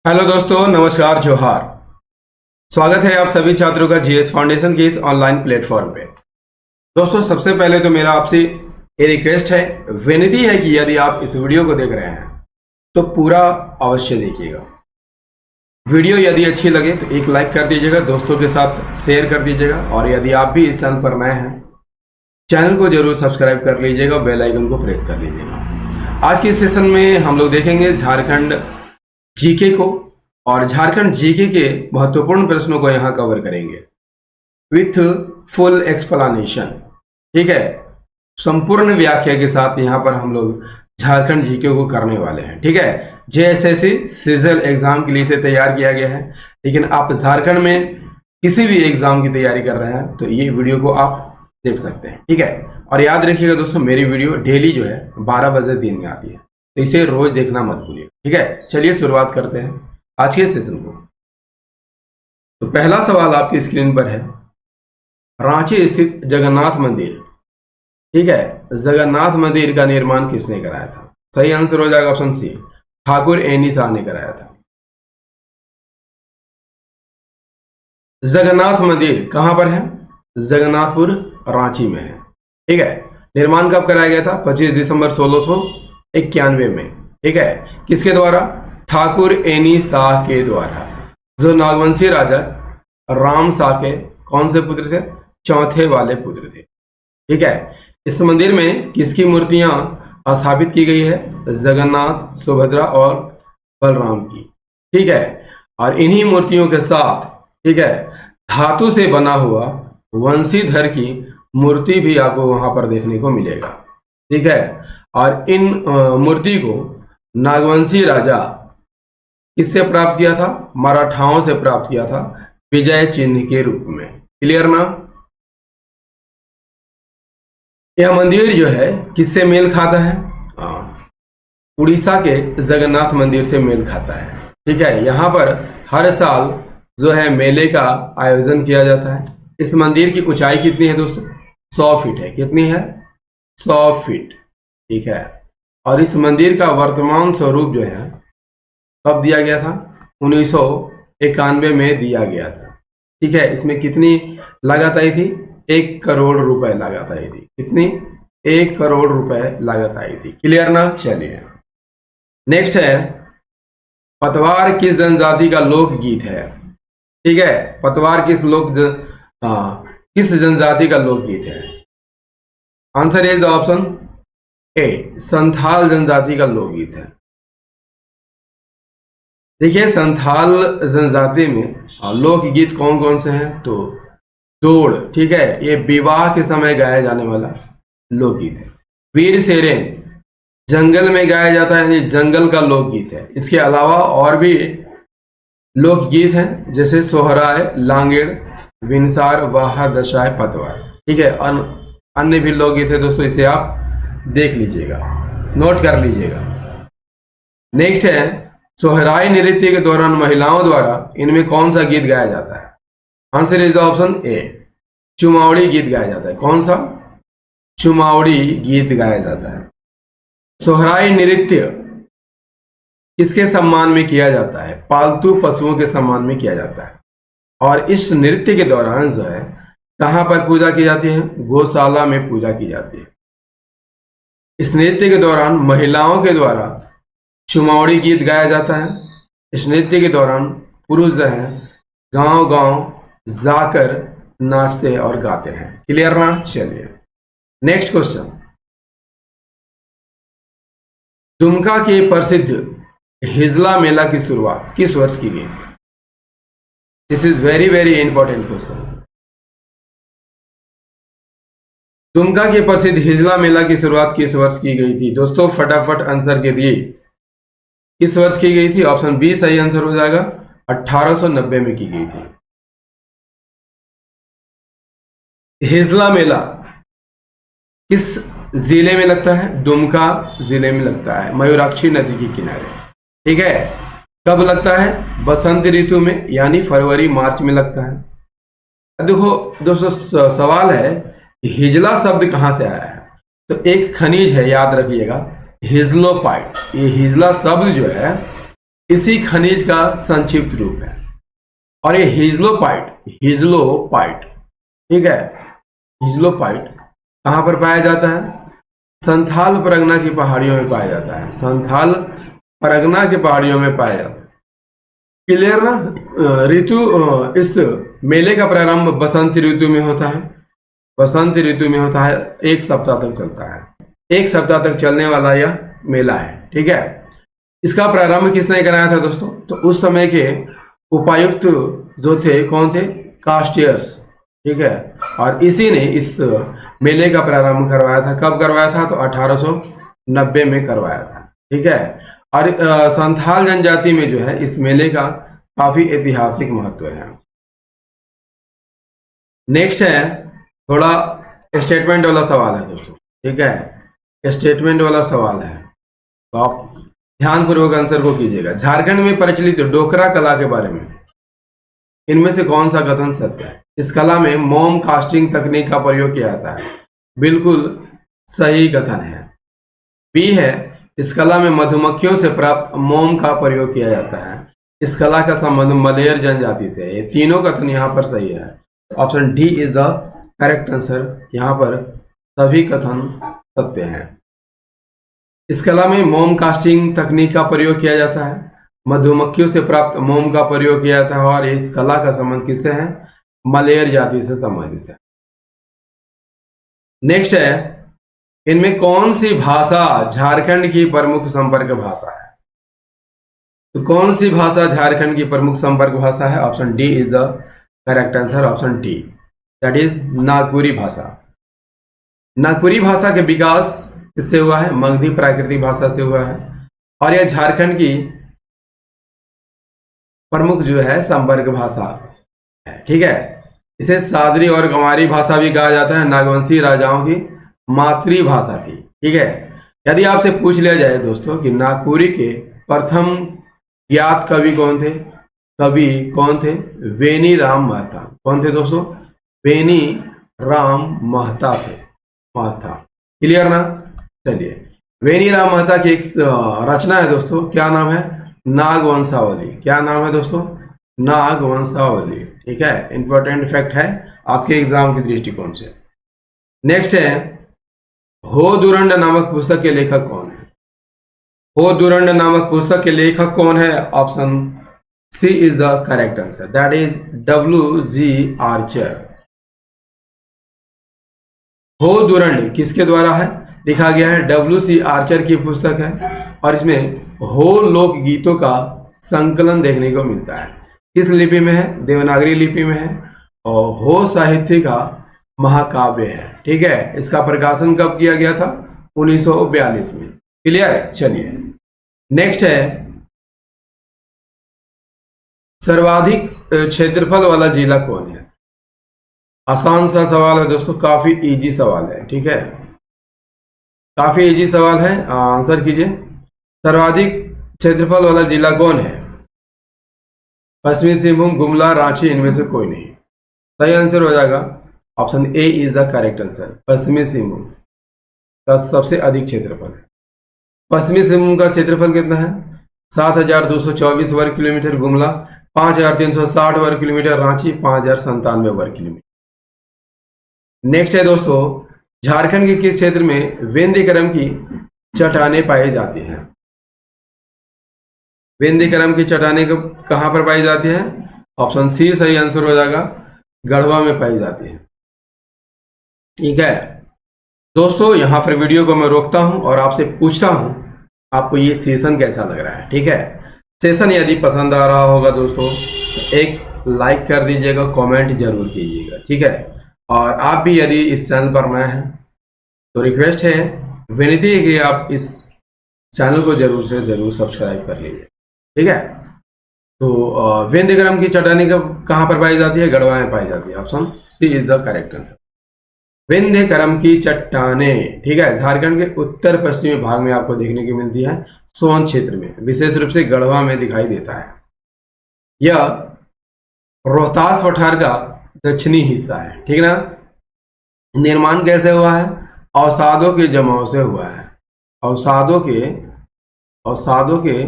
Hello दोस्तों, नमस्कार, जोहार। स्वागत है आप सभी छात्रों का जीएस फाउंडेशन के इस ऑनलाइन प्लेटफॉर्म पे। दोस्तों, सबसे पहले तो मेरा आपसे ये रिक्वेस्ट है, विनती है कि यदि आप इस वीडियो को देख रहे हैं तो पूरा अवश्य देखिएगा। वीडियो यदि अच्छी लगे तो एक लाइक कर दीजिएगा, दोस्तों के साथ शेयर कर दीजिएगा, और यदि आप भी इस चैनल पर नए हैं, चैनल को जरूर सब्सक्राइब कर लीजिएगा, बेल आइकन को प्रेस कर लीजिएगा। आज के सेशन में हम लोग देखेंगे झारखंड जीके को, और झारखंड जीके के महत्वपूर्ण प्रश्नों को यहां कवर करेंगे विथ फुल एक्सप्लेनेशन। ठीक है, संपूर्ण व्याख्या के साथ यहां पर हम लोग झारखंड जीके को करने वाले हैं। ठीक है, जेएसएससी सीजल एग्जाम के लिए इसे तैयार किया गया है, लेकिन आप झारखंड में किसी भी एग्जाम की तैयारी कर रहे हैं तो ये वीडियो को आप देख सकते हैं। ठीक है, और याद रखिएगा दोस्तों, मेरी वीडियो डेली जो है 12 बजे दिन में आती है, तो इसे रोज देखना मत भूलिए। ठीक है, चलिए शुरुआत करते हैं आज के सेशन को। तो पहला सवाल आपकी स्क्रीन पर है, रांची स्थित जगन्नाथ मंदिर, ठीक है, जगन्नाथ मंदिर का निर्माण किसने कराया था? सही आंसर हो जाएगा ऑप्शन सी, ठाकुर एनी शाह ने कराया था। जगन्नाथ मंदिर कहां पर है? जगन्नाथपुर, रांची में है। ठीक है, निर्माण कब कराया गया था? 25 दिसंबर 1691 में। ठीक है, किसके द्वारा? ठाकुर एनी शाह के द्वारा, जो नागवंशी राजा राम शाह के कौन से पुत्र थे? चौथे वाले पुत्र थे। ठीक है, इस मंदिर में किसकी मूर्तियां स्थापित की गई है? जगन्नाथ, सुभद्रा और बलराम की। ठीक है, और इन्हीं मूर्तियों के साथ, ठीक है, धातु से बना हुआ वंशीधर की मूर्ति भी आपको वहां पर देखने को मिलेगा। ठीक है, और इन मूर्ति को नागवंशी राजा किससे प्राप्त किया था? मराठाओं से प्राप्त किया था, विजय चिन्ह के रूप में। क्लियर ना? यह मंदिर जो है किससे मेल खाता है? उड़ीसा के जगन्नाथ मंदिर से मेल खाता है। ठीक है, यहाँ पर हर साल जो है मेले का आयोजन किया जाता है। इस मंदिर की ऊंचाई कितनी है दोस्तों? 100 फीट है। कितनी है? 100 फीट। ठीक है, और इस मंदिर का वर्तमान स्वरूप जो है कब दिया गया था? 1991 में दिया गया था। ठीक है, इसमें कितनी लागत आई थी? 1 करोड़ रुपए लागत आई थी। कितनी? 1 करोड़ रुपए लागत आई थी। क्लियर ना? चलिए नेक्स्ट है, पतवार किस जनजाति का लोकगीत है? ठीक है, पतवार किस जनजाति का लोकगीत है? आंसर इज द ऑप्शन ए, संथाल जनजाति का लोकगीत है। देखिए, संथाल जनजाति में लोकगीत कौन कौन से हैं? तो दौड़, ठीक है, ये विवाह के समय गाया जाने वाला लोकगीत है। वीर सेरेन जंगल में गाया जाता है, जंगल का लोकगीत है। इसके अलावा और भी लोकगीत हैं, जैसे सोहराय, लांगेड़, विनसार, वाहा, दशाय, पतवार। ठीक है, अन्य भी लोकगीत है दोस्तों, इसे आप देख लीजिएगा, नोट कर लीजिएगा। नेक्स्ट है, सोहराय नृत्य के दौरान महिलाओं द्वारा इनमें कौन सा गीत गाया जाता है? Answer is the option A, चुमावड़ी गीत गाया जाता है। कौन सा? चुमावड़ी गीत गाया जाता है। सोहराय नृत्य किसके सम्मान में किया जाता है? पालतू पशुओं के सम्मान में किया जाता है। और इस नृत्य के दौरान जो है कहां पर पूजा की जाती है? गौशाला में पूजा की जाती है। इस नृत्य के दौरान महिलाओं के द्वारा चुमावड़ी गीत गाया जाता है। इस नृत्य के दौरान पुरुष जो है गांव गांव जाकर नाचते और गाते हैं। क्लियर ना? चलिए नेक्स्ट क्वेश्चन, दुमका के प्रसिद्ध हिजला मेला की शुरुआत किस वर्ष की गई? This is very very important question. Dumka के प्रसिद्ध हिजला मेला की शुरुआत किस वर्ष की गई थी? दोस्तों फटाफट आंसर के दिए, किस वर्ष की गई थी? ऑप्शन बी सही आंसर हो जाएगा, 1890 में की गई थी। हिजला मेला किस जिले में लगता है? दुमका जिले में लगता है, मयूराक्षी नदी के किनारे। ठीक है, कब लगता है? बसंत ऋतु में, यानी फरवरी मार्च में लगता है। देखो दोस्तों, सवाल है हिजला शब्द कहां से आया है? तो एक खनिज है, याद रखिएगा, हिजलोपाइट। ये हिजला शब्द जो है इसी खनिज का संक्षिप्त रूप है। और ये हिजलोपाइट, ठीक है, हिजलोपाइट कहां पर पाया जाता है? संथाल परगना की पहाड़ियों में पाया जाता है। संथाल परगना की पहाड़ियों में पाया जाता है। क्लियर ना? इस मेले का प्रारंभ बसंत ऋतु में होता है। बसंत ऋतु में होता है, 1 सप्ताह तक चलता है। 1 सप्ताह तक चलने वाला यह मेला है, ठीक है। इसका प्रारंभ किसने कराया था दोस्तों? तो उस समय के उपायुक्त जो थे, कौन थे? कास्टियर्स, ठीक है। और इसी ने इस मेले का प्रारंभ करवाया था। कब करवाया था? तो 1890 में करवाया था, ठीक है। और संथाल जनजाति में जो है इस मेले का काफी ऐतिहासिक महत्व है। नेक्स्ट है, थोड़ा स्टेटमेंट वाला सवाल है दोस्तों, ठीक है। स्टेटमेंट वाला सवाल है, तो आप ध्यानपूर्वक आंसर को कीजिएगा। झारखंड में प्रचलित डोकरा कला के बारे में इनमें से कौन सा कथन सत्य है? इस कला में मोम कास्टिंग तकनीक का प्रयोग किया जाता है। बिल्कुल सही कथन है। बी है, इस कला में मधुमक्खियों से प्राप्त मोम का प्रयोग किया जाता है। इस कला का संबंध मलेर जनजाति से है। ये तीनों कथन यहाँ पर सही है। Option D is the correct answer. यहाँ पर सभी कथन सत्य हैं। इस कला में मोम कास्टिंग तकनीक का प्रयोग किया जाता है। मधुमक्खियों से प्राप्त मोम का प्रयोग किया जाता है। और इस कला का संबंध किससे है? मलेर जाति से संबंधित है। नेक्स्ट है, इनमें कौन सी भाषा झारखंड की प्रमुख संपर्क भाषा है? तो कौन सी भाषा झारखंड की प्रमुख संपर्क भाषा है? Option D is the correct answer. Option D, that is Nagpuri भाषा। नागपुरी भाषा के विकास किससे हुआ है? मगधी प्राकृतिक भाषा से हुआ है। और यह झारखंड की प्रमुख जो है संपर्क भाषा है, ठीक है। इसे सादरी और गंवारी भाषा भी कहा जाता है, नागवंशी राजाओं की मातृभाषा थी, ठीक है। यदि आपसे पूछ लिया जाए दोस्तों कि नागपुरी के प्रथम ज्ञात कवि कौन थे? वेनी राम महता। कौन थे दोस्तों? वेनी राम महता थे। क्लियर ना? चलिए, वेनी राम महता की एक रचना है दोस्तों, क्या नाम है? नागवंशावली। क्या नाम है दोस्तों? नागवंशावली, ठीक है। इंपॉर्टेंट फैक्ट है आपके एग्जाम के दृष्टिकोण से। नेक्स्ट है, हो दुरंड नामक पुस्तक के लेखक कौन है? हो दुरंड नामक पुस्तक के लेखक कौन है? Option C is the correct answer, that is W.G. Archer. हो दुरंड किसके द्वारा है लिखा गया है? W.C. आर्चर की पुस्तक है। और इसमें हो लोक गीतों का संकलन देखने को मिलता है। किस लिपि में है? देवनागरी लिपि में है। और हो साहित्य का महाकाव्य है, ठीक है। इसका प्रकाशन कब किया गया था? 1942 में। क्लियर है? चलिए, नेक्स्ट है, सर्वाधिक क्षेत्रफल वाला जिला कौन है? आसान सा सवाल है दोस्तों, काफी इजी सवाल है, ठीक है। काफी इजी सवाल है, आंसर कीजिए। सर्वाधिक क्षेत्रफल वाला जिला कौन है? पश्चिमी सिंहभूम, गुमला, रांची, इनमें से कोई नहीं। सही आंसर हो जाएगा option A is the correct answer. पश्चिमी सिंहभूम का सबसे अधिक क्षेत्रफल है। पश्चिमी सिंहभूम का क्षेत्रफल कितना है? 7,224 वर्ग किलोमीटर। गुमला 5,360 वर्ग किलोमीटर। रांची 5,097 वर्ग किलोमीटर। नेक्स्ट है दोस्तों, झारखंड के किस क्षेत्र में विंध्यक्रम की चट्टानें पाई जाती हैं? विंध्यक्रम की चट्टानें कहां पर पाई जाती हैं? ऑप्शन सी सही आंसर हो जाएगा, गढ़वा में पाई जाती है, ठीक है। दोस्तों, यहां पर वीडियो को मैं रोकता हूं और आपसे पूछता हूं आपको ये सेशन कैसा लग रहा है, ठीक है। सेशन यदि पसंद आ रहा होगा दोस्तों तो एक लाइक कर दीजिएगा, कमेंट जरूर कीजिएगा, ठीक है। और आप भी यदि इस चैनल पर नए हैं तो रिक्वेस्ट है, विनती है कि आप इस चैनल को जरूर से जरूर सब्सक्राइब कर लीजिए, ठीक है। तो विंध्यक्रम की चट्टानें कहां पर पाई जाती है? गढ़वा में पाई जाती है। Option C is the correct answer. विंध्यक्रम की चट्टानें, ठीक है, झारखंड के उत्तर पश्चिमी भाग में आपको देखने की मिलती है, सोन क्षेत्र में, विशेष रूप से गढ़वा में दिखाई देता है। यह रोहतास पठार का दक्षिणी हिस्सा है, ठीक ना। निर्माण कैसे हुआ है? अवसादों के जमाव से हुआ है। अवसादों के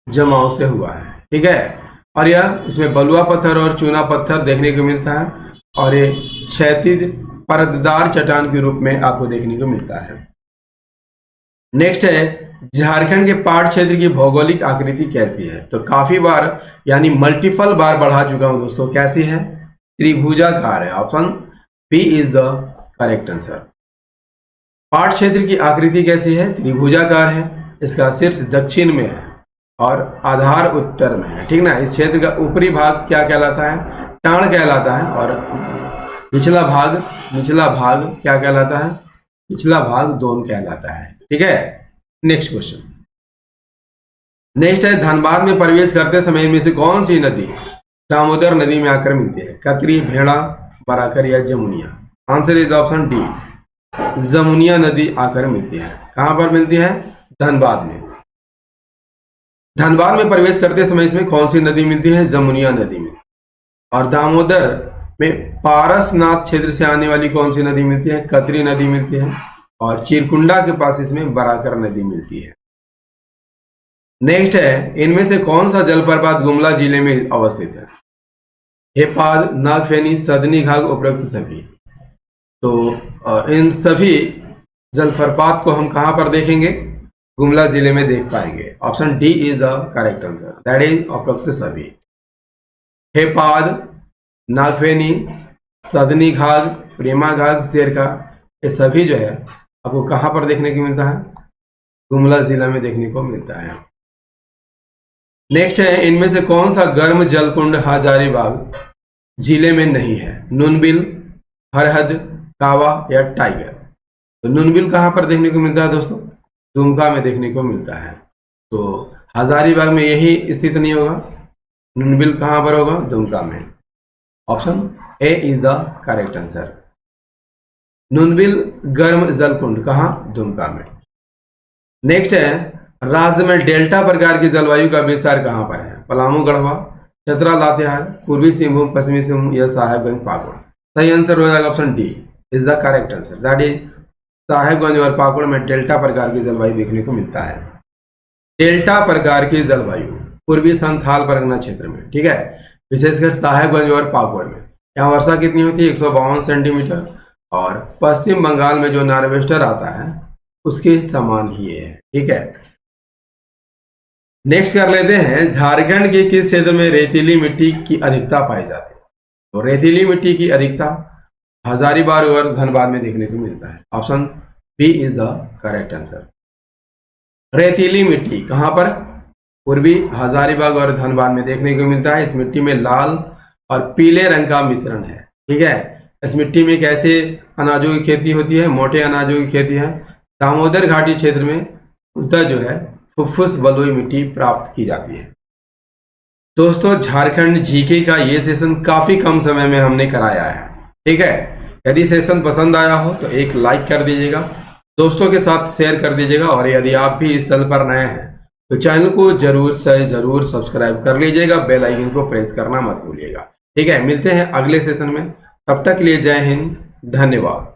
जमाव से हुआ है। ठीक है, और यह इसमें बलुआ पत्थर और चूना पत्थर देखने को मिलता है और ये क्षैतिज परतदार चट्टान के रूप में आपको देखने को मिलता है। नेक्स्ट है झारखंड के पाट क्षेत्र की भौगोलिक आकृति कैसी है? तो काफी बार यानी मल्टीपल बार बढ़ा चुका हूं दोस्तों। कैसी है? त्रिभुजाकार है। Option B is the correct answer. पाट क्षेत्र की आकृति कैसी है? त्रिभुजाकार है। इसका शीर्ष दक्षिण में है और आधार उत्तर में है। ठीक ना। इस क्षेत्र का ऊपरी भाग क्या कहलाता है? टाण कहलाता है और निचला भाग क्या कहलाता है? निचला भाग दोन कहलाता है। ठीक है, नेक्स्ट क्वेश्चन। नेक्स्ट है धनबाद में प्रवेश करते समय में से कौन सी नदी दामोदर नदी में आकर मिलती है? कतरी, भेड़ा, बराकर या Jamunia? Answer is option D, Jamunia नदी आकर मिलती है। कहां पर मिलती है? धनबाद में। धनबाद में प्रवेश करते समय इसमें कौन सी नदी मिलती है? जमुनिया नदी में। और दामोदर में पारसनाथ क्षेत्र से आने वाली कौन सी नदी मिलती है? कतरी नदी मिलती है। और चिरकुंडा के पास इसमें बराकर नदी मिलती है। नेक्स्ट है इनमें से कौन सा जलप्रपात गुमला जिले में अवस्थित है? हेपाद, नागफेनी, सदनी घाघ, उपरोक्त सभी। तो इन सभी जलप्रपात को हम कहां पर देखेंगे? गुमला जिले में देख पाएंगे। Option D is the correct answer, that is उपरोक्त सभी। हेपाद, नागफेनी, सदनी घाघ, प्रेमा घाघ, शेरका, ये सभी जो है आपको कहां पर देखने को मिलता है? गुमला जिला में देखने को मिलता है। नेक्स्ट है इनमें से कौन सा गर्म जलकुंड हजारीबाग जिले में नहीं है? नूनबिल, हरहद, कावा या टाइगर? तो नूनबिल कहां पर देखने को मिलता है दोस्तों? दुमका में देखने को मिलता है। तो हजारीबाग में यही स्थित नहीं होगा। नूनबिल कहां पर होगा? दुमका में। Option A is the correct answer. Nunbil गर्म जलकुंड कहां? दुमका में। नेक्स्ट है राज्य में डेल्टा प्रकार की जलवायु का विस्तार कहां पर है? पलामू, गढ़वा, चतरा, लातेहार, पूर्वी सिंहभूम, पश्चिमी सिंहभूम या साहेबगंज, पाकुड़? सही आंसर हो जाएगा option D is the correct answer, that is Sahebganj और पाकुड़ में डेल्टा प्रकार की जलवायु देखने को मिलता है। डेल्टा प्रकार की जलवायु पूर्वी संथाल परगना क्षेत्र में, ठीक है, विशेषकर साहेबगंज और पाकुड़ में। यहाँ वर्षा कितनी होती है? 152 सेंटीमीटर। और पश्चिम बंगाल में जो नार्वेस्टर आता है उसके समान ही है। ठीक है, नेक्स्ट कर लेते हैं झारखंड के किस क्षेत्र में रेतीली मिट्टी की अधिकता पाई जाती है? तो रेतीली मिट्टी की अधिकता हजारीबाग और धनबाद में देखने को मिलता है। Option B is the correct answer. रेतीली मिट्टी कहां पर? पूर्वी हजारीबाग और धनबाद में देखने को मिलता है। इस मिट्टी में लाल और पीले रंग का मिश्रण है। ठीक है, इस मिट्टी में कैसे अनाजों की खेती होती है? मोटे अनाजों की खेती है। दामोदर घाटी क्षेत्र में उधर जो है फुफ्फुस बलुई मिट्टी प्राप्त की जाती है। दोस्तों झारखंड जीके का ये सेशन काफी कम समय में हमने कराया है। ठीक है, यदि सेशन पसंद आया हो तो एक लाइक कर दीजिएगा, दोस्तों के साथ शेयर कर दीजिएगा और यदि आप भी इस चैनल पर नए हैं तो चैनल को जरूर से जरूर सब्सक्राइब कर लीजिएगा, बेल आइकन को प्रेस करना मत भूलिएगा। ठीक है, मिलते हैं अगले सेशन में, तब तक के लिए जय हिंद, धन्यवाद।